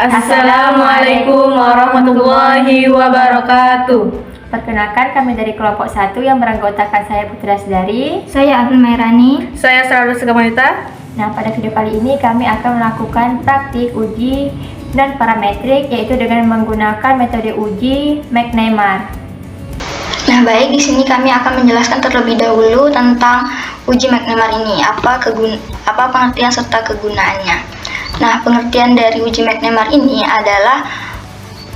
Assalamualaikum warahmatullahi wabarakatuh. Perkenalkan, kami dari kelompok 1 yang beranggotakan saya Putri Asdari, saya Abdul Mairani, saya Sarah Segamanita. Nah, pada video kali ini kami akan melakukan praktik uji non parametrik, yaitu dengan menggunakan metode uji McNemar. Nah, baik, di sini kami akan menjelaskan terlebih dahulu tentang uji McNemar ini, apa pengertian serta kegunaannya. Nah, pengertian dari uji McNemar ini adalah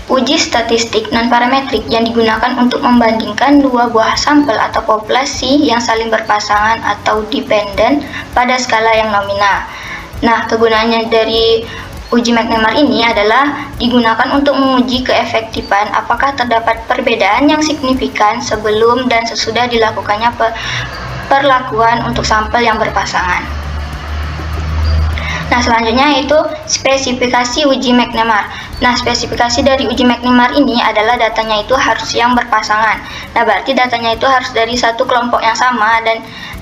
uji statistik non-parametrik yang digunakan untuk membandingkan dua buah sampel atau populasi yang saling berpasangan atau dependen pada skala yang nominal. Nah, kegunaannya dari uji McNemar ini adalah digunakan untuk menguji keefektifan apakah terdapat perbedaan yang signifikan sebelum dan sesudah dilakukannya perlakuan untuk sampel yang berpasangan. Nah, selanjutnya itu spesifikasi uji McNemar. Nah, spesifikasi dari uji McNemar ini adalah datanya itu harus yang berpasangan. Nah, berarti datanya itu harus dari satu kelompok yang sama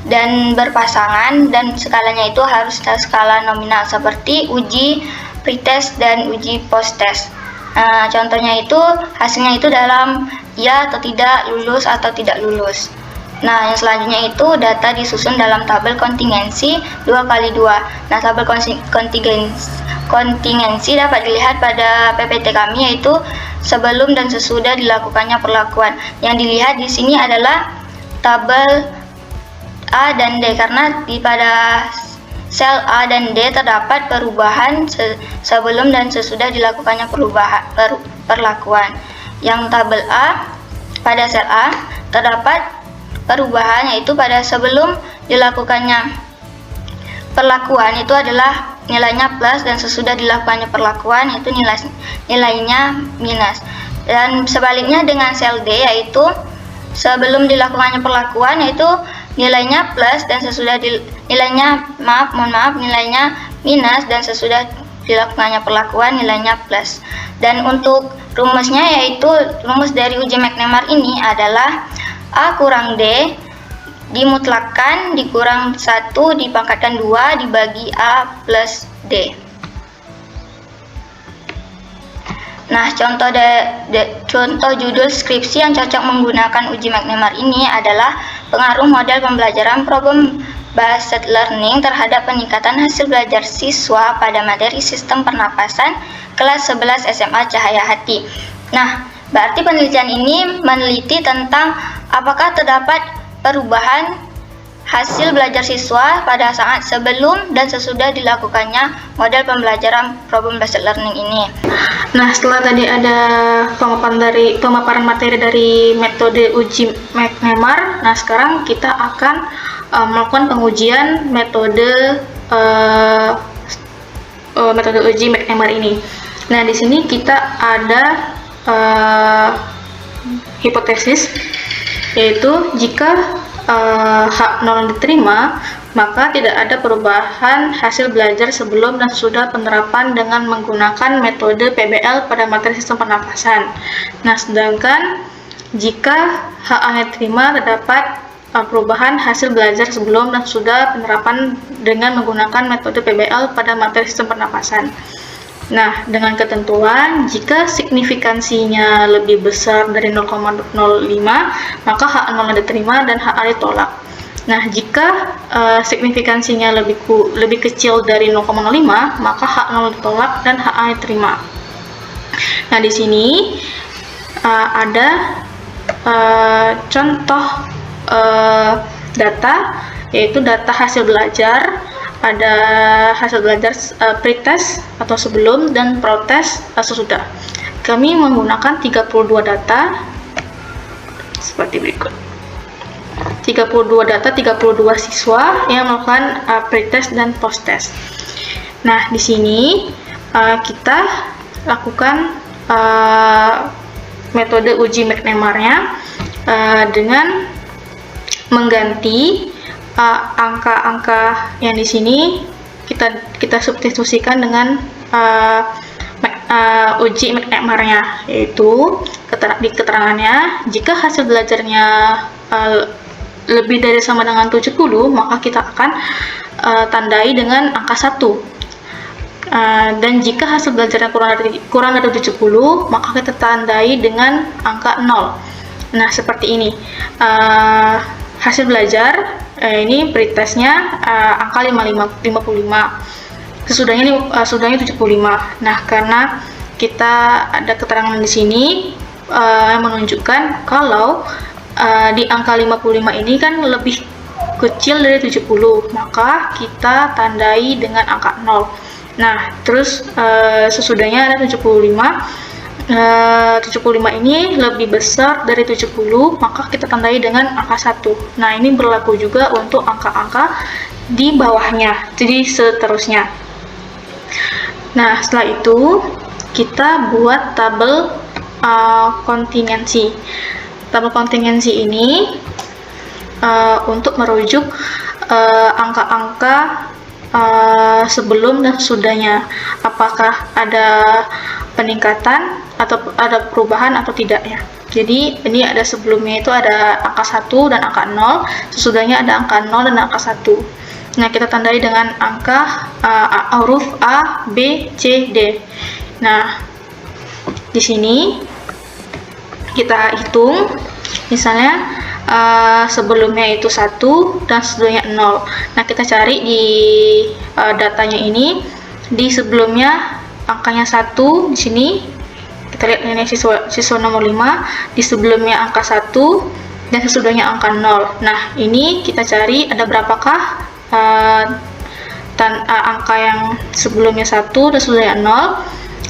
dan berpasangan, dan skalanya itu harus skala nominal seperti uji pretest dan uji post-test. Nah, contohnya itu hasilnya itu dalam ya atau tidak, lulus atau tidak lulus. Nah, yang selanjutnya itu data disusun dalam tabel kontingensi 2x2. Nah, tabel kontingensi dapat dilihat pada PPT kami, yaitu sebelum dan sesudah dilakukannya perlakuan. Yang dilihat di sini adalah tabel A dan D, karena pada sel A dan D terdapat perubahan sebelum dan sesudah dilakukannya perlakuan. Yang tabel A, pada sel A terdapat perubahan, yaitu pada sebelum dilakukannya perlakuan itu adalah nilainya plus, dan sesudah dilakukannya perlakuan itu nilainya minus. Dan sebaliknya dengan sel D, yaitu sebelum dilakukannya perlakuan yaitu nilainya plus, dan sesudah nilainya minus, dan sesudah dilakukannya perlakuan nilainya plus. Dan untuk rumusnya, yaitu rumus dari uji McNemar ini adalah A kurang D dimutlakkan dikurang 1 dipangkatkan 2 dibagi A plus D. Nah, contoh judul skripsi yang cocok menggunakan uji McNemar ini adalah pengaruh model pembelajaran problem based learning terhadap peningkatan hasil belajar siswa pada materi sistem pernapasan kelas 11 SMA Cahaya Hati. Nah, berarti penelitian ini meneliti tentang apakah terdapat perubahan hasil belajar siswa pada saat sebelum dan sesudah dilakukannya model pembelajaran problem based learning ini. Nah, setelah tadi ada pemaparan materi dari metode uji McNemar, nah sekarang kita akan melakukan pengujian metode uji McNemar ini. Nah, di sini kita ada hipotesis, yaitu jika H0 diterima, maka tidak ada perubahan hasil belajar sebelum dan sesudah penerapan dengan menggunakan metode PBL pada materi sistem pernapasan. Nah, sedangkan jika HA diterima, terdapat perubahan hasil belajar sebelum dan sesudah penerapan dengan menggunakan metode PBL pada materi sistem pernapasan. Nah, dengan ketentuan jika signifikansinya lebih besar dari 0,05, maka HA0 diterima dan HA ditolak. Nah, jika signifikansinya lebih kecil dari 0,05, maka HA0 ditolak dan HA diterima. Nah, di sini ada contoh data, yaitu data hasil belajar. Ada hasil belajar pretest atau sebelum dan protest sesudah. Kami menggunakan 32 data seperti berikut. 32 data, 32 siswa yang melakukan pretest dan posttest. Nah, di sini kita lakukan metode uji McNemar-nya dengan mengganti angka-angka yang di sini kita substitusikan dengan uji McNemar-nya, yaitu di keterangannya jika hasil belajarnya lebih dari sama dengan 70, maka kita akan tandai dengan angka 1. Dan jika hasil belajarnya kurang dari 70, maka kita tandai dengan angka 0. Nah, seperti ini. Hasil belajar ini pretestnya angka 55. Sesudahnya 75. Nah, karena kita ada keterangan di sini yang menunjukkan kalau di angka 55 ini kan lebih kecil dari 70, maka kita tandai dengan angka 0. Nah, terus sesudahnya ada 75. 75 ini lebih besar dari 70, maka kita tandai dengan angka 1. Nah, ini berlaku juga untuk angka-angka di bawahnya, jadi seterusnya. Nah, setelah itu kita buat tabel kontingensi. Tabel kontingensi ini untuk merujuk angka-angka sebelum dan sesudahnya, apakah ada peningkatan atau ada perubahan atau tidak ya. Jadi ini ada sebelumnya itu ada angka 1 dan angka 0, sesudahnya ada angka 0 dan angka 1. Nah, kita tandai dengan angka huruf A, B, C, D. Nah, di sini kita hitung, misalnya sebelumnya itu 1 dan sesudahnya 0. Nah, kita cari di datanya ini, di sebelumnya angkanya 1, di sini kita lihat ini siswa nomor 5, di sebelumnya angka 1 dan sesudahnya angka 0. Nah, ini kita cari ada berapakah angka yang sebelumnya 1 dan sesudahnya 0.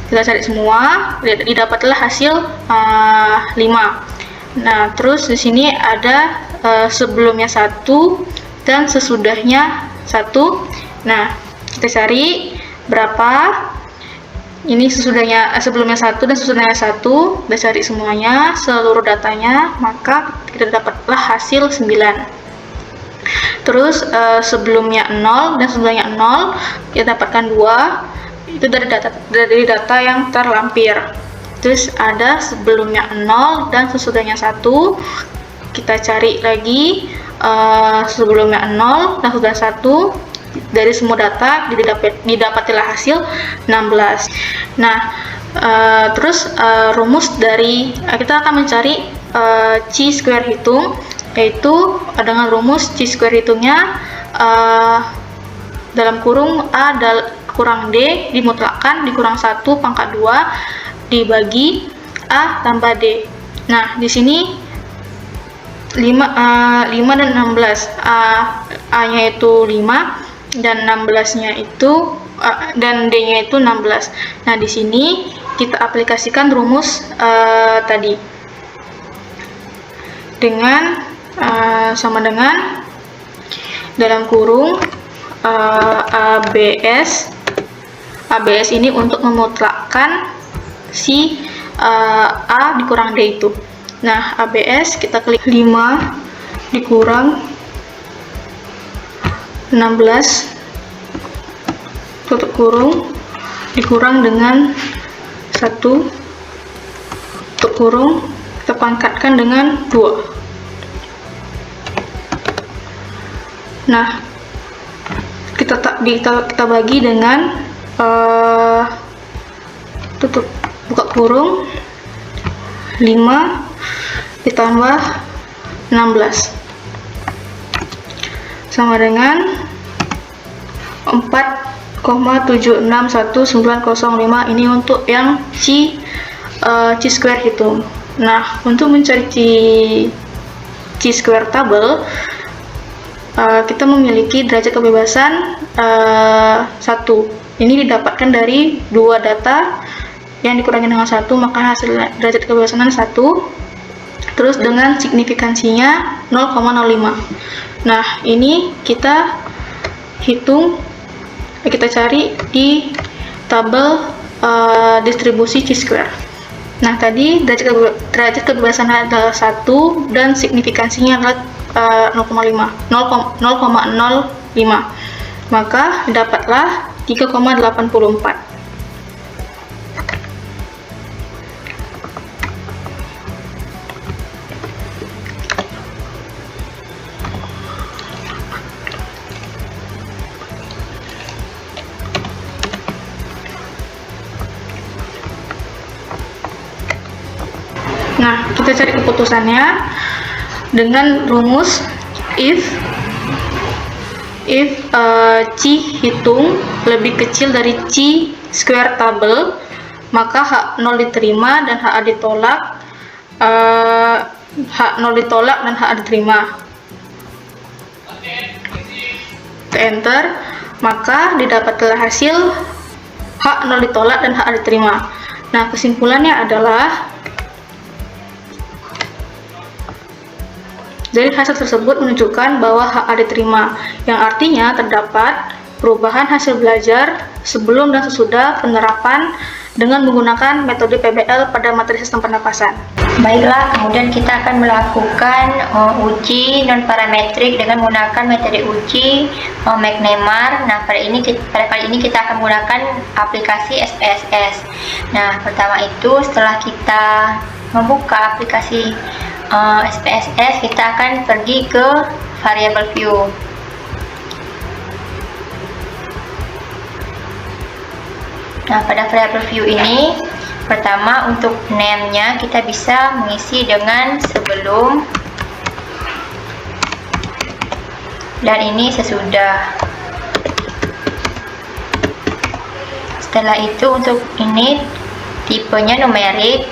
Kita cari semua, didapatlah hasil 5. Nah, terus di sini ada sebelumnya 1 dan sesudahnya 1. Nah, kita cari berapa. Ini sebelumnya 1 dan sesudahnya 1. Kita cari semuanya, seluruh datanya, maka kita dapatlah hasil 9. Terus sebelumnya 0 dan sesudahnya 0, kita dapatkan 2. Itu dari data yang terlampir. Terus ada sebelumnya 0 dan sesudahnya 1. Kita cari lagi sebelumnya 0 dan sesudahnya 1. Dari semua data didapatilah hasil 16. Nah, terus rumus dari kita akan mencari chi-square hitung, yaitu dengan rumus chi-square hitungnya dalam kurung A kurang D dimutlakkan dikurang 1 pangkat 2 dibagi A tambah D. Nah, di sini 5 dan 16, A-nya itu 5 dan 16-nya itu dan D-nya itu 16. Nah, di sini kita aplikasikan rumus tadi dengan sama dengan dalam kurung ABS ini untuk memutlakkan si A dikurang D itu. Nah, ABS kita klik 5 dikurang 16 tutup kurung dikurang dengan 1 tutup kurung, kita pangkatkan dengan 2. Nah, kita bagi dengan tutup buka kurung 5 ditambah 16 sama dengan 4,761905. Ini untuk yang chi-square hitung. Nah, untuk mencari chi-square tabel, kita memiliki derajat kebebasan 1. Ini didapatkan dari 2 data yang dikurangi dengan 1, maka hasil derajat kebebasan 1. Terus dengan signifikansinya 0,05. Nah, ini kita hitung, kita cari di tabel distribusi chi-square. Nah, tadi derajat kebebasan adalah 1 dan signifikansinya adalah 0,05. Maka dapatlah 3,84. Nah, kita cari keputusannya dengan rumus if C hitung lebih kecil dari C square tabel, maka H0 diterima dan HA ditolak, H0 ditolak dan HA diterima. Enter, maka didapatlah hasil H0 ditolak dan HA diterima. Nah, kesimpulannya adalah dari hasil tersebut menunjukkan bahwa HA diterima, yang artinya terdapat perubahan hasil belajar sebelum dan sesudah penerapan dengan menggunakan metode PBL pada materi sistem pernapasan. Baiklah, kemudian kita akan melakukan uji non-parametrik dengan menggunakan metode uji McNemar. Nah, pada kali ini kita akan menggunakan aplikasi SPSS. Nah, pertama itu setelah kita membuka aplikasi SPSS, kita akan pergi ke variable view. Nah, pada variable view ini, pertama untuk name-nya kita bisa mengisi dengan sebelum dan ini sesudah. Setelah itu untuk ini tipenya numerik,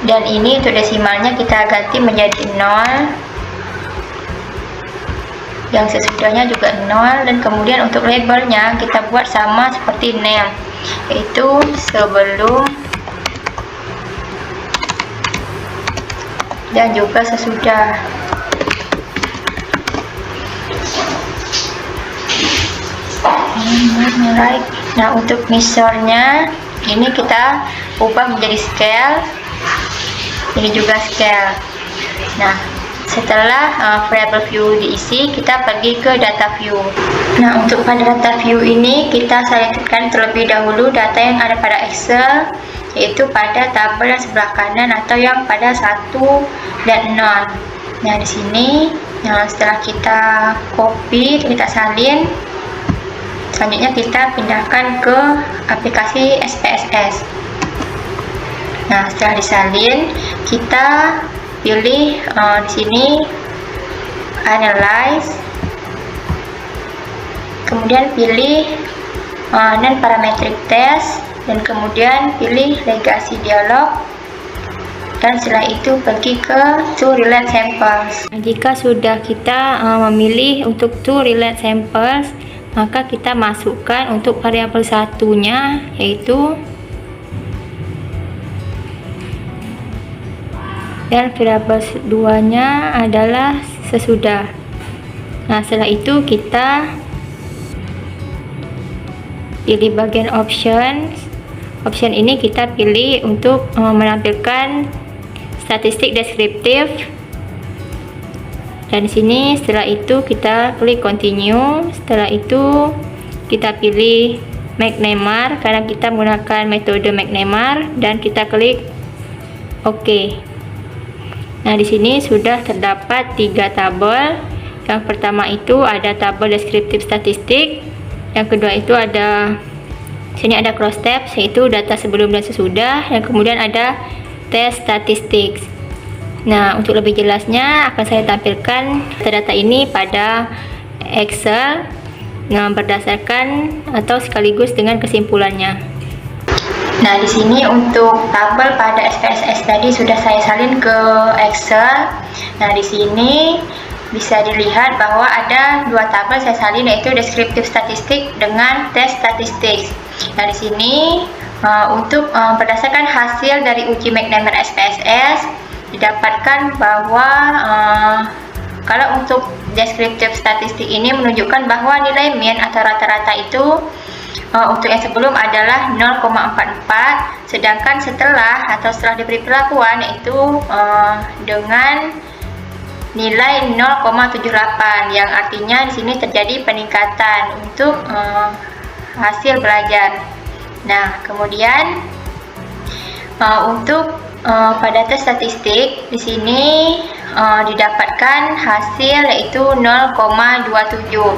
dan ini untuk desimalnya kita ganti menjadi 0, yang sesudahnya juga 0, dan kemudian untuk labelnya kita buat sama seperti name, yaitu sebelum dan juga sesudah. Nah, untuk measure-nya ini kita ubah menjadi scale, ini juga scale. Nah, setelah variable view diisi, kita pergi ke data view. Nah, untuk pada data view ini kita selektifkan terlebih dahulu data yang ada pada Excel, yaitu pada tabel yang sebelah kanan atau yang pada 1 dan 0. Nah, di sini setelah kita copy, kita salin, selanjutnya kita pindahkan ke aplikasi SPSS. Nah, setelah disalin, kita pilih di sini analyze, kemudian pilih non-parametric test, dan kemudian pilih legasi dialog, dan setelah itu pergi ke to relate samples. Jika sudah kita memilih untuk to relate samples, maka kita masukkan untuk variabel satunya, yaitu, dan variabel 2-nya adalah sesudah. Nah, setelah itu kita pilih bagian options. Option ini kita pilih untuk menampilkan statistik deskriptif, dan di sini setelah itu kita klik continue. Setelah itu kita pilih McNemar karena kita menggunakan metode McNemar, dan kita klik OK. Nah, di sini sudah terdapat 3 tabel. Yang pertama itu ada tabel deskriptif statistik. Yang kedua itu ada, sini ada cross tabs, yaitu data sebelum dan sesudah. Yang kemudian ada test statistics. Nah, untuk lebih jelasnya akan saya tampilkan data ini pada Excel, berdasarkan atau sekaligus dengan kesimpulannya. Nah, di sini untuk tabel pada SPSS tadi sudah saya salin ke Excel. Nah, di sini bisa dilihat bahwa ada 2 tabel saya salin, yaitu deskriptif statistik dengan test statistik. Nah, di sini untuk berdasarkan hasil dari uji McNemar SPSS didapatkan bahwa kalau untuk deskriptif statistik ini menunjukkan bahwa nilai mean atau rata-rata itu untuk yang sebelum adalah 0,44, sedangkan setelah diberi perlakuan yaitu dengan nilai 0,78, yang artinya di sini terjadi peningkatan untuk hasil belajar. Nah, kemudian untuk pada tes statistik di sini didapatkan hasil yaitu 0,27,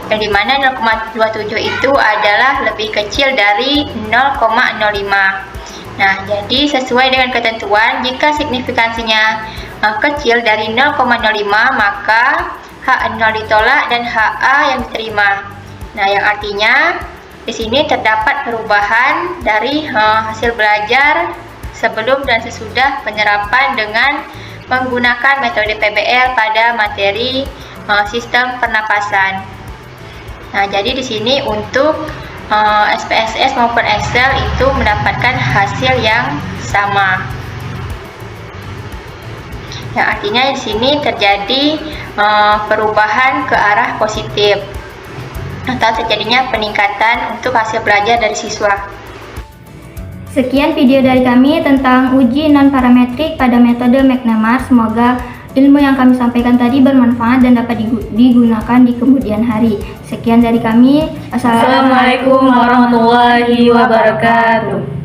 yang dimana 0,27 itu adalah lebih kecil dari 0,05. Nah, jadi sesuai dengan ketentuan, jika signifikansinya kecil dari 0,05, maka HA0 ditolak dan HA yang diterima. Nah, yang artinya di sini terdapat perubahan dari hasil belajar sebelum dan sesudah penyerapan dengan menggunakan metode PBL pada materi sistem pernapasan. Nah, jadi di sini untuk SPSS maupun Excel itu mendapatkan hasil yang sama. Yang artinya di sini terjadi perubahan ke arah positif atau terjadinya peningkatan untuk hasil belajar dari siswa. Sekian video dari kami tentang uji non-parametrik pada metode McNemar. Semoga ilmu yang kami sampaikan tadi bermanfaat dan dapat digunakan di kemudian hari. Sekian dari kami. Assalamualaikum warahmatullahi wabarakatuh.